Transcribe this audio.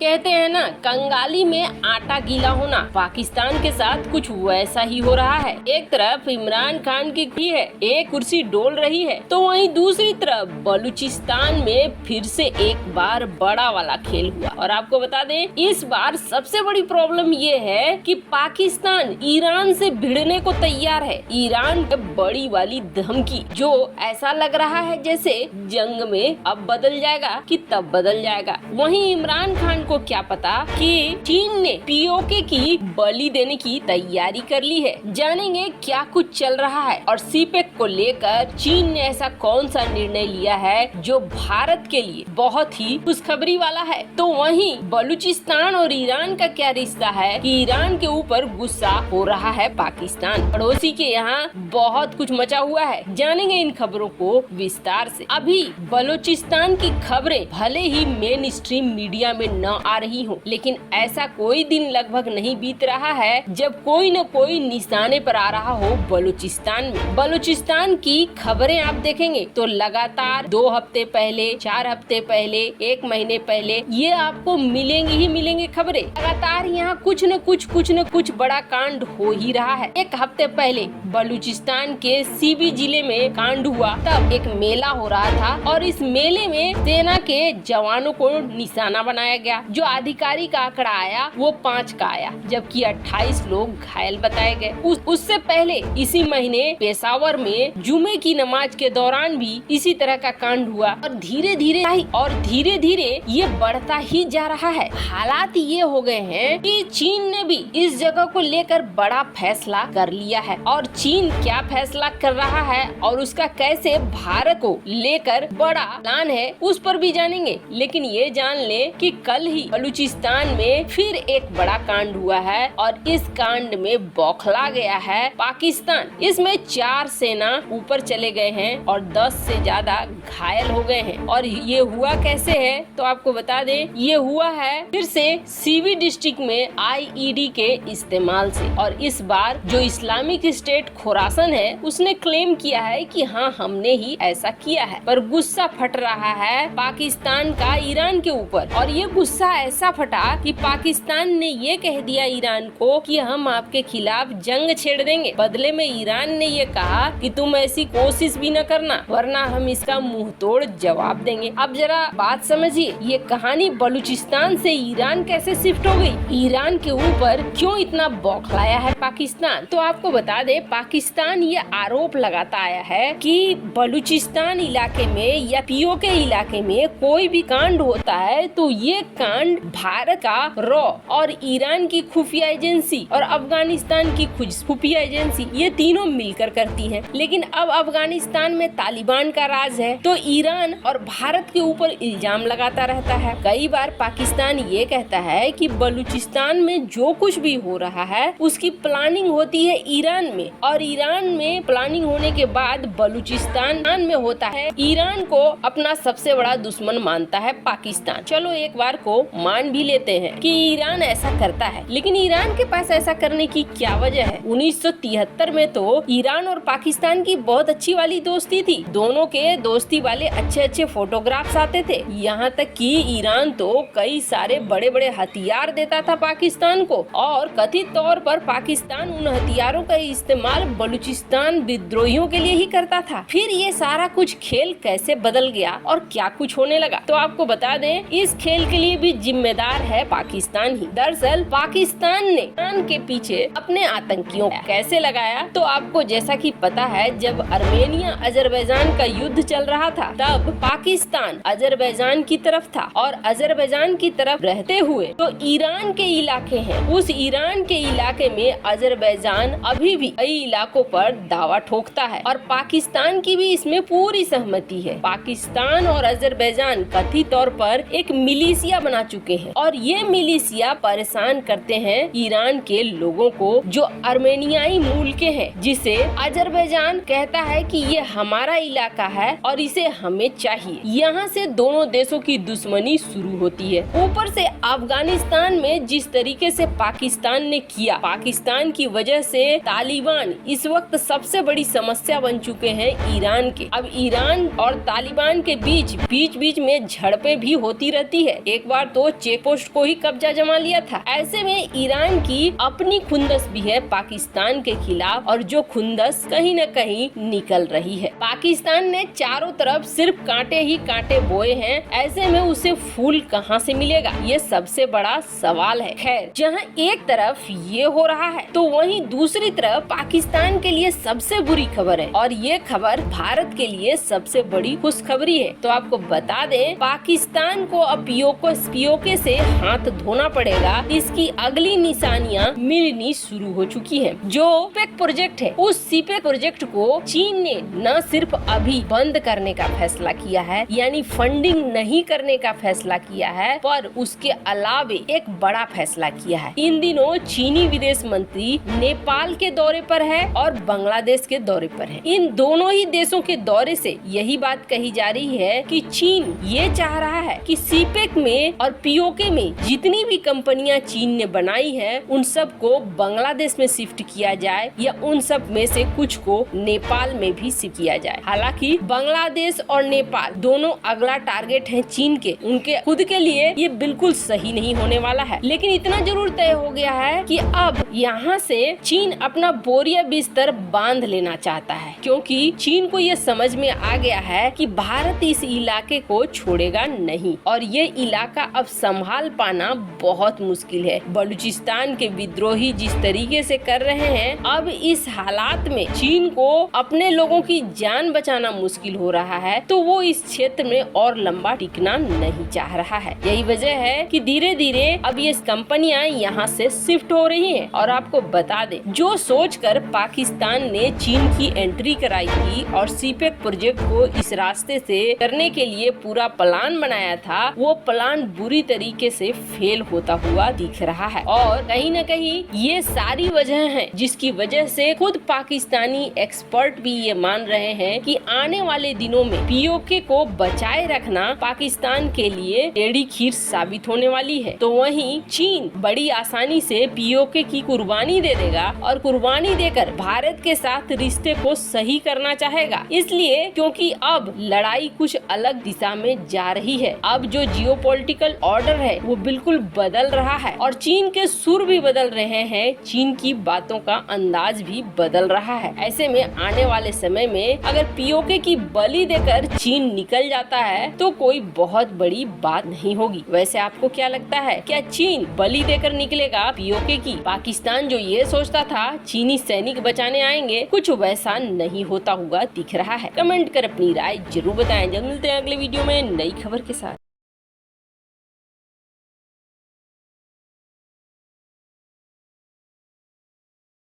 कहते हैं ना, कंगाली में आटा गीला होना। पाकिस्तान के साथ कुछ वैसा ही हो रहा है। एक तरफ इमरान खान की है, एक कुर्सी डोल रही है, तो वहीं दूसरी तरफ बलूचिस्तान में फिर से एक बार बड़ा वाला खेल हुआ। और आपको बता दें, इस बार सबसे बड़ी प्रॉब्लम ये है कि पाकिस्तान ईरान से भिड़ने को तैयार है। ईरान की बड़ी वाली धमकी, जो ऐसा लग रहा है जैसे जंग में अब बदल जाएगा कि तब बदल जाएगा। वहीं इमरान खान को क्या पता कि चीन ने पीओके की बलि देने की तैयारी कर ली है। जानेंगे क्या कुछ चल रहा है और सीपेक को लेकर चीन ने ऐसा कौन सा निर्णय लिया है जो भारत के लिए बहुत ही खुशखबरी वाला है। तो वहीं बलूचिस्तान और ईरान का क्या रिश्ता है कि ईरान के ऊपर गुस्सा हो रहा है पाकिस्तान। पड़ोसी के यहाँ बहुत कुछ मचा हुआ है। जानेंगे इन खबरों को विस्तार से। अभी बलूचिस्तान की खबरें भले ही मेन स्ट्रीम मीडिया में न आ रही हो, लेकिन ऐसा कोई दिन लगभग नहीं बीत रहा है जब कोई न कोई निशाने पर आ रहा हो बलूचिस्तान में। बलूचिस्तान की खबरें आप देखेंगे तो लगातार 2 हफ्ते पहले, 4 हफ्ते पहले, 1 महीने पहले ये आपको मिलेंगी ही मिलेंगी खबरें। लगातार यहाँ कुछ न कुछ बड़ा कांड हो ही रहा है। 1 हफ्ते पहले बलूचिस्तान के सीबी जिले में कांड हुआ। तब एक मेला हो रहा था और इस मेले में सेना के जवानों को निशाना बनाया गया। जो आधिकारिक आंकड़ा आया वो 5 का आया, जबकि 28 लोग घायल बताए गए। उससे पहले इसी महीने पेशावर में जुमे की नमाज के दौरान भी इसी तरह का कांड हुआ और धीरे धीरे ये बढ़ता ही जा रहा है। हालात ये हो गए हैं कि चीन ने भी इस जगह को लेकर बड़ा फैसला कर लिया है। और चीन क्या फैसला कर रहा है और उसका कैसे भारत को लेकर बड़ा प्लान है, उस पर भी जानेंगे। लेकिन ये जान ले कि कल ही बलूचिस्तान में फिर एक बड़ा कांड हुआ है और इस कांड में बौखला गया है पाकिस्तान। इसमें 4 सेना ऊपर चले गए हैं और 10 से ज्यादा घायल हो गए हैं। और ये हुआ कैसे है तो आपको बता दें, ये हुआ है फिर से सीवी डिस्ट्रिक्ट में आईईडी के इस्तेमाल से। और इस बार जो इस्लामिक स्टेट खुरासन है उसने क्लेम किया है कि हाँ, हमने ही ऐसा किया है। पर गुस्सा फट रहा है पाकिस्तान का ईरान के ऊपर। और ये गुस्सा ऐसा फटा कि पाकिस्तान ने ये कह दिया ईरान को कि हम आपके खिलाफ जंग छेड़ देंगे। बदले में ईरान ने ये कहा कि तुम ऐसी कोशिश भी न करना, वरना हम इसका मुंह तोड़ जवाब देंगे। अब जरा बात समझिए, ये कहानी बलूचिस्तान से ईरान कैसे शिफ्ट हो गई, ईरान के ऊपर क्यों इतना बौखलाया है पाकिस्तान। तो आपको बता दे, पाकिस्तान ये आरोप लगाता आया है कि बलूचिस्तान इलाके में या पीओके इलाके में कोई भी कांड होता है तो ये कांड भारत का रॉ और ईरान की खुफिया एजेंसी और अफगानिस्तान की खुफिया एजेंसी, ये तीनों मिलकर करती हैं। लेकिन अब अफगानिस्तान में तालिबान का राज है तो ईरान और भारत के ऊपर इल्जाम लगाता रहता है। कई बार पाकिस्तान ये कहता है कि बलूचिस्तान में जो कुछ भी हो रहा है उसकी प्लानिंग होती है ईरान में, और ईरान में प्लानिंग होने के बाद बलूचिस्तान में होता है। ईरान को अपना सबसे बड़ा दुश्मन मानता है पाकिस्तान। चलो एक बार को मान भी लेते हैं कि ईरान ऐसा करता है, लेकिन ईरान के पास ऐसा करने की क्या वजह है। 1973 में तो ईरान और पाकिस्तान की बहुत अच्छी वाली दोस्ती थी। दोनों के दोस्ती वाले अच्छे फोटोग्राफ्स आते थे। यहाँ तक कि ईरान तो कई सारे बड़े हथियार देता था पाकिस्तान को, और कथित तौर पर पाकिस्तान उन हथियारों का इस्तेमाल बलूचिस्तान विद्रोहियों के लिए ही करता था। फिर ये सारा कुछ खेल कैसे बदल गया और क्या कुछ होने लगा, तो आपको बता दें, इस खेल के लिए भी जिम्मेदार है पाकिस्तान ही। दरअसल पाकिस्तान ने ईरान के पीछे अपने आतंकियों कैसे लगाया, तो आपको जैसा कि पता है, जब अर्मेनिया अजरबैजान का युद्ध चल रहा था तब पाकिस्तान अजरबैजान की तरफ था, और अजरबैजान की तरफ रहते हुए तो ईरान के इलाके हैं, उस ईरान के इलाके में अजरबैजान अभी भी कई इलाकों पर दावा ठोकता है और पाकिस्तान की भी इसमें पूरी सहमति है। पाकिस्तान और अजरबैजान कथित तौर पर एक मिलिशिया बना चुके हैं और ये मिलिशिया परेशान करते हैं ईरान के लोगों को जो अर्मेनियाई मूल के हैं, जिसे अजरबैजान कहता है कि ये हमारा इलाका है और इसे हमें चाहिए। यहाँ से दोनों देशों की दुश्मनी शुरू होती है। ऊपर से अफगानिस्तान में जिस तरीके से पाकिस्तान ने किया, पाकिस्तान की वजह से तालिबान इस वक्त सबसे बड़ी समस्या बन चुके हैं ईरान के। अब ईरान और तालिबान के बीच में झड़पें भी होती रहती है। एक बार बार तो चेक पोस्ट को ही कब्जा जमा लिया था। ऐसे में ईरान की अपनी खुंदस भी है पाकिस्तान के खिलाफ, और जो खुंदस कहीं न कहीं निकल रही है। पाकिस्तान ने चारों तरफ सिर्फ कांटे ही कांटे बोए हैं, ऐसे में उसे फूल कहां से मिलेगा, ये सबसे बड़ा सवाल है। खैर, जहां एक तरफ ये हो रहा है तो वहीं दूसरी तरफ पाकिस्तान के लिए सबसे बुरी खबर है, और ये खबर भारत के लिए सबसे बड़ी खुशखबरी है। तो आपको बता दें, पाकिस्तान को अब पीओके से हाथ धोना पड़ेगा। इसकी अगली निशानियां मिलनी शुरू हो चुकी हैं। जो सीपेक प्रोजेक्ट है, उस सीपेक प्रोजेक्ट को चीन ने न सिर्फ अभी बंद करने का फैसला किया है, यानी फंडिंग नहीं करने का फैसला किया है, पर उसके अलावे एक बड़ा फैसला किया है। इन दिनों चीनी विदेश मंत्री नेपाल के दौरे पर है और बांग्लादेश के दौरे पर है। इन दोनों ही देशों के दौरे से यही बात कही जा रही है कि चीन ये चाह रहा है कि सीपेक में और पीओके में जितनी भी कंपनियां चीन ने बनाई है, उन सब को बांग्लादेश में शिफ्ट किया जाए, या उन सब में से कुछ को नेपाल में भी शिफ्ट किया जाए। हालांकि बांग्लादेश और नेपाल दोनों अगला टारगेट है चीन के। उनके खुद के लिए ये बिल्कुल सही नहीं होने वाला है, लेकिन इतना जरूर तय हो गया है कि अब यहाँ से चीन अपना बोरिया बिस्तर बांध लेना चाहता है, क्योंकि चीन को ये समझ में आ गया है कि भारत इस इलाके को छोड़ेगा नहीं, और ये इलाका अब संभाल पाना बहुत मुश्किल है। बलूचिस्तान के विद्रोही जिस तरीके से कर रहे हैं, अब इस हालात में चीन को अपने लोगों की जान बचाना मुश्किल हो रहा है, तो वो इस क्षेत्र में और लंबा टिकना नहीं चाह रहा है। यही वजह है कि धीरे धीरे अब ये कंपनियां यहाँ से शिफ्ट हो रही हैं। और आपको बता दें, जो सोचकर पाकिस्तान ने चीन की एंट्री कराई थी और सीपेक प्रोजेक्ट को इस रास्ते से करने के लिए पूरा प्लान बनाया था, वो प्लान बुरी तरीके से फेल होता हुआ दिख रहा है। और कहीं न कहीं ये सारी वजह है जिसकी वजह से खुद पाकिस्तानी एक्सपर्ट भी ये मान रहे हैं कि आने वाले दिनों में पीओके को बचाए रखना पाकिस्तान के लिए टेढ़ी खीर साबित होने वाली है। तो वहीं चीन बड़ी आसानी से पीओके की कुर्बानी दे देगा, और कुर्बानी देकर भारत के साथ रिश्ते को सही करना चाहेगा। इसलिए क्योंकि अब लड़ाई कुछ अलग दिशा में जा रही है। अब जो जियोपॉलिटिकल ऑर्डर है वो बिल्कुल बदल रहा है, और चीन के सुर भी बदल रहे हैं, चीन की बातों का अंदाज भी बदल रहा है। ऐसे में आने वाले समय में अगर पीओके की बलि देकर चीन निकल जाता है तो कोई बहुत बड़ी बात नहीं होगी। वैसे आपको क्या लगता है, क्या चीन बलि देकर निकलेगा पीओके की? पाकिस्तान जो ये सोचता था चीनी सैनिक बचाने आएंगे, कुछ वैसा नहीं होता हुआ दिख रहा है। कमेंट कर अपनी राय जरूर बताएं। जल्द मिलते हैं अगले वीडियो में नई खबर के साथ।